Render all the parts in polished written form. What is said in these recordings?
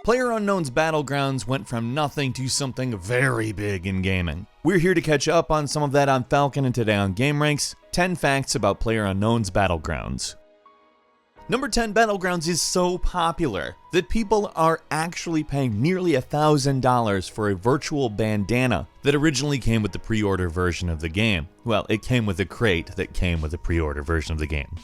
PlayerUnknown's Battlegrounds went from nothing to something very big in gaming. We're here to catch up on some of that on Falcon, and today on GameRanx, 10 facts about PlayerUnknown's Battlegrounds. Number 10, Battlegrounds is so popular that people are actually paying nearly $1,000 for a virtual bandana that originally came with the pre-order version of the game. Well, it came with a crate that came with the pre-order version of the game.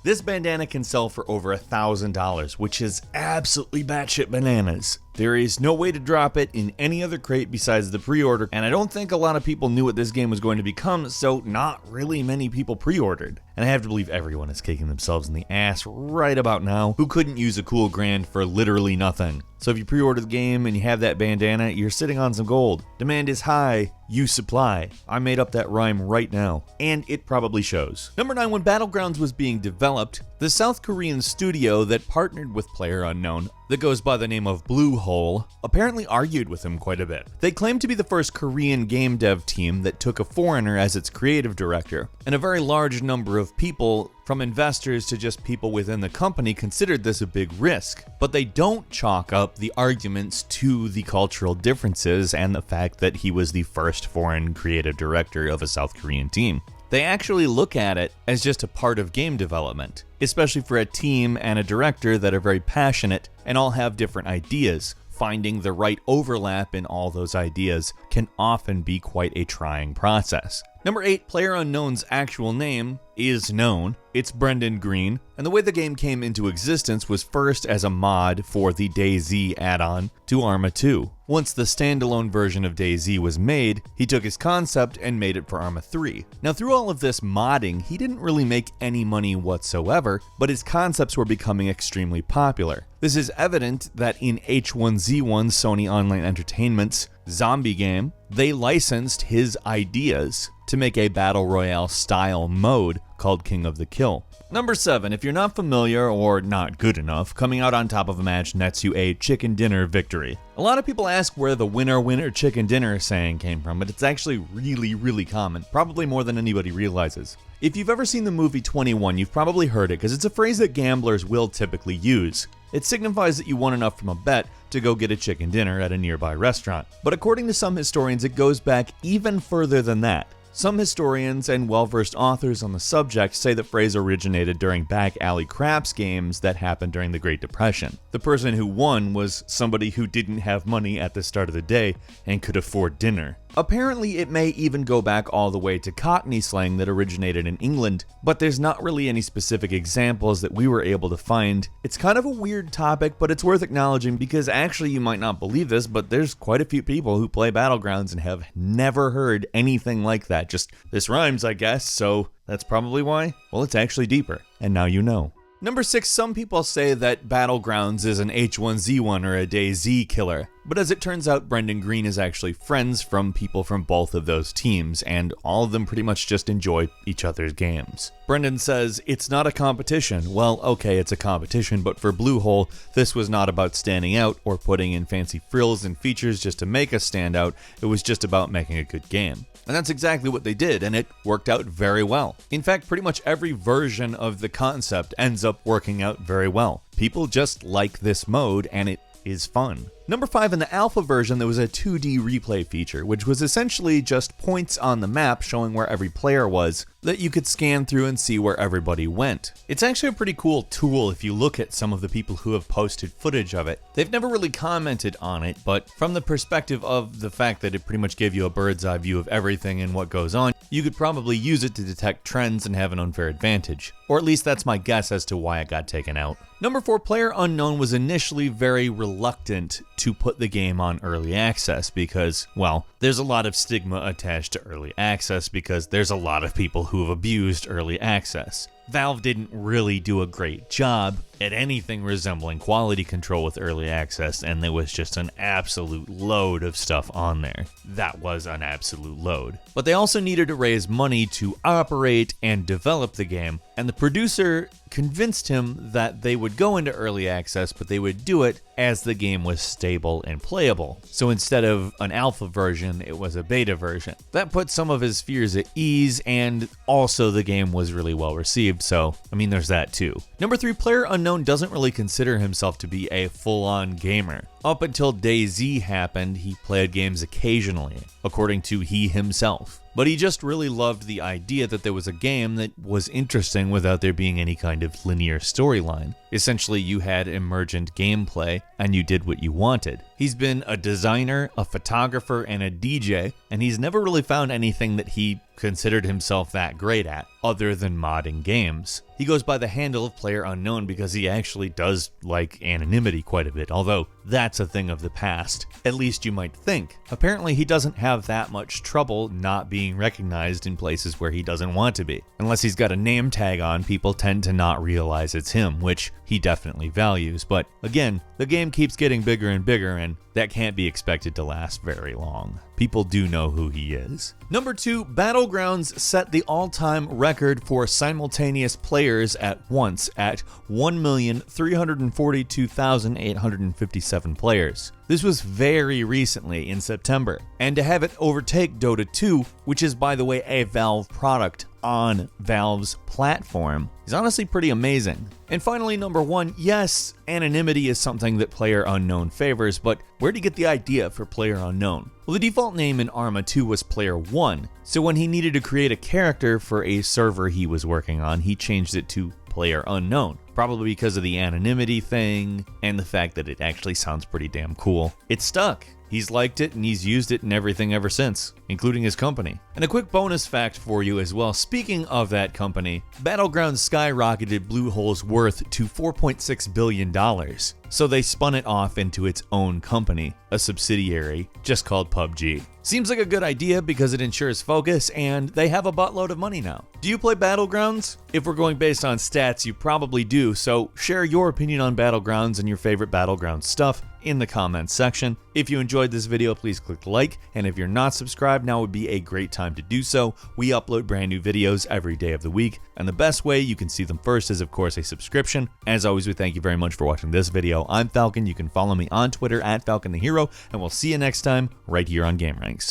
This bandana can sell for over $1,000, which is absolutely batshit bananas. There is no way to drop it in any other crate besides the pre-order, and I don't think a lot of people knew what this game was going to become, so not really many people pre-ordered. And I have to believe everyone is kicking themselves in the ass right about now who couldn't use a cool grand for literally nothing. So if you pre-order the game and you have that bandana, you're sitting on some gold. Demand is high, you supply. I made up that rhyme right now, and it probably shows. Number 9, when Battlegrounds was being developed, the South Korean studio that partnered with PlayerUnknown, that goes by the name of Bluehole, apparently argued with him quite a bit. They claimed to be the first Korean game dev team that took a foreigner as its creative director, and a very large number of people, from investors to just people within the company, considered this a big risk. But they don't chalk up the arguments to the cultural differences and the fact that he was the first foreign creative director of a South Korean team. They actually look at it as just a part of game development, especially for a team and a director that are very passionate and all have different ideas. Finding the right overlap in all those ideas can often be quite a trying process. Number 8, PlayerUnknown's actual name is known. It's Brendan Green, and the way the game came into existence was first as a mod for the DayZ add-on to Arma 2. Once the standalone version of DayZ was made, he took his concept and made it for Arma 3. Now, through all of this modding, he didn't really make any money whatsoever, but his concepts were becoming extremely popular. This is evident that in H1Z1 Sony Online Entertainment's zombie game, they licensed his ideas to make a battle royale style mode called King of the Kill. Number 7, if you're not familiar or not good enough, coming out on top of a match nets you a chicken dinner victory. A lot of people ask where the winner chicken dinner saying came from, but it's actually really common, probably more than anybody realizes. If you've ever seen the movie 21, you've probably heard it because it's a phrase that gamblers will typically use. It signifies that you won enough from a bet to go get a chicken dinner at a nearby restaurant. But according to some historians, it goes back even further than that. Some historians and well-versed authors on the subject say the phrase originated during back alley craps games that happened during the Great Depression. The person who won was somebody who didn't have money at the start of the day and could afford dinner. Apparently, it may even go back all the way to Cockney slang that originated in England, but there's not really any specific examples that we were able to find. It's kind of a weird topic, but it's worth acknowledging because actually you might not believe this, but there's quite a few people who play Battlegrounds and have never heard anything like that. Just, this rhymes, I guess, so that's probably why. Well, it's actually deeper, and now you know. Number 6, some people say that Battlegrounds is an H1Z1 or a DayZ killer, but as it turns out, Brendan Green is actually friends from people from both of those teams, and all of them pretty much just enjoy each other's games. Brendan says, it's not a competition. Well, okay, it's a competition, but for Bluehole, this was not about standing out or putting in fancy frills and features just to make us stand out. It was just about making a good game. And that's exactly what they did, and it worked out very well. In fact, pretty much every version of the concept ends up working out very well. People just like this mode, and it is fun. Number 5, in the alpha version, there was a 2D replay feature, which was essentially just points on the map showing where every player was that you could scan through and see where everybody went. It's actually a pretty cool tool if you look at some of the people who have posted footage of it. They've never really commented on it, but from the perspective of the fact that it pretty much gave you a bird's eye view of everything and what goes on, you could probably use it to detect trends and have an unfair advantage. Or at least that's my guess as to why it got taken out. Number 4, PlayerUnknown was initially very reluctant to put the game on early access because, well, there's a lot of stigma attached to early access because there's a lot of people who have abused early access. Valve didn't really do a great job at anything resembling quality control with early access, and there was just an absolute load of stuff on there. That was an absolute load. But they also needed to raise money to operate and develop the game, and the producer convinced him that they would go into early access, but they would do it as the game was stable and playable. So instead of an alpha version, it was a beta version. That put some of his fears at ease, and also the game was really well received, so I mean there's that too. Number 3, PlayerUnknown PlayerUnknown doesn't really consider himself to be a full-on gamer. Up until DayZ happened, he played games occasionally, according to he himself. But he just really loved the idea that there was a game that was interesting without there being any kind of linear storyline. Essentially, you had emergent gameplay, and you did what you wanted. He's been a designer, a photographer, and a DJ, and he's never really found anything that he considered himself that great at, other than modding games. He goes by the handle of PlayerUnknown because he actually does like anonymity quite a bit, although that's a thing of the past. At least you might think. Apparently he doesn't have that much trouble not being recognized in places where he doesn't want to be. Unless he's got a name tag on, people tend to not realize it's him, which he definitely values. But again, the game keeps getting bigger and bigger, and that can't be expected to last very long. People do know who he is. Number 2, Battlegrounds set the all-time record for simultaneous players at once at 1,342,857 players. This was very recently in September, and to have it overtake Dota 2, which is by the way a Valve product on Valve's platform, is honestly pretty amazing. And finally, number 1, yes, anonymity is something that PlayerUnknown favors, but where did he get the idea for PlayerUnknown? Well, the default name in Arma 2 was Player 1, so when he needed to create a character for a server he was working on, he changed it to PlayerUnknown, probably because of the anonymity thing and the fact that it actually sounds pretty damn cool. It stuck. He's liked it and he's used it in everything ever since, including his company. And a quick bonus fact for you as well, speaking of that company, Battlegrounds skyrocketed Bluehole's worth to $4.6 billion. So they spun it off into its own company, a subsidiary just called PUBG. Seems like a good idea because it ensures focus and they have a buttload of money now. Do you play Battlegrounds? If we're going based on stats, you probably do, so share your opinion on Battlegrounds and your favorite Battlegrounds stuff in the comments section. If you enjoyed this video, please click like, and if you're not subscribed, now would be a great time to do so. We upload brand new videos every day of the week, and the best way you can see them first is of course a subscription. As always, we thank you very much for watching this video. I'm Falcon. You can follow me on Twitter at FalconTheHero, and we'll see you next time right here on gameranx.